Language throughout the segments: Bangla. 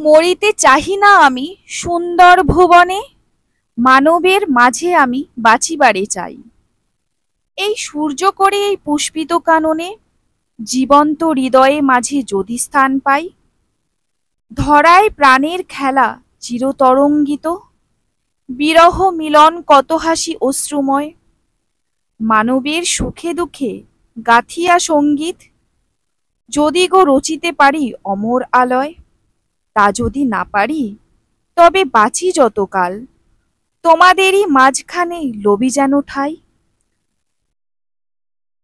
মরিতে চাহি না আমি সুন্দর ভুবনে, মানবের মাঝে আমি বাঁচিবারে চাই। এই সূর্য করে এই পুষ্পিত কাননে, জীবন্ত হৃদয়ে মাঝে যদি স্থান পাই, ধরায় প্রাণের খেলা চিরতরঙ্গিত, বিরহ মিলন কত হাসি অশ্রুময়, মানবের সুখে দুঃখে গাথিয়া সঙ্গীত, যদি গো রচিতে পারি অমর আলয়, তা যদি না পারি তবে বাঁচি যতকাল, তোমাদেরই মাঝখানে লবি যেন ঠাই।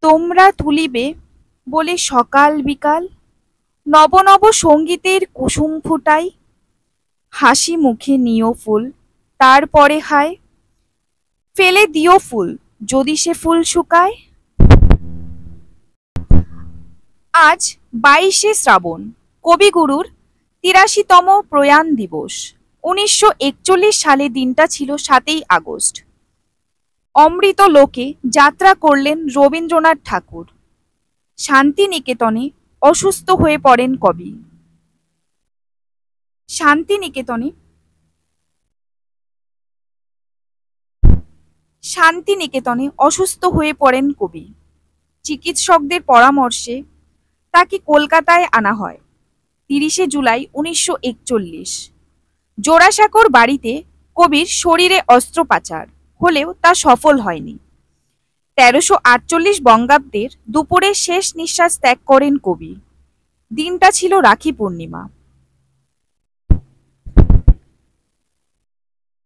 তোমরা তুলিবে বলে সকাল বিকাল, নব নব সঙ্গীতের কুসুম ফুটাই, হাসি মুখে নিও ফুল তারপরে হায়, ফেলে দিও ফুল যদি সে ফুল শুকায়। আজ 22শে শ্রাবণ, কবিগুরুর ৮৩তম প্রয়াণ দিবস। ১৯৪১ সালে দিনটা ছিল ৭ই আগস্ট। অমৃত লোকে যাত্রা করলেন রবীন্দ্রনাথ ঠাকুর। শান্তিনিকেতনে অসুস্থ হয়ে পড়েন কবি। শান্তিনিকেতনে শান্তিনিকেতনে অসুস্থ হয়ে পড়েন কবি। চিকিৎসকদের পরামর্শে তাকে কলকাতায় আনা হয় ৩০শে জুলাই ১৯৪১। জোড়াসাঁকোর বাড়িতে কবির শরীরে অস্ত্রোপচার হলেও তা সফল হয়নি। ১৩৪৮ বঙ্গাব্দের দুপুরে শেষ নিঃশ্বাস ত্যাগ করেন কবি। দিনটা ছিল রাখি পূর্ণিমা।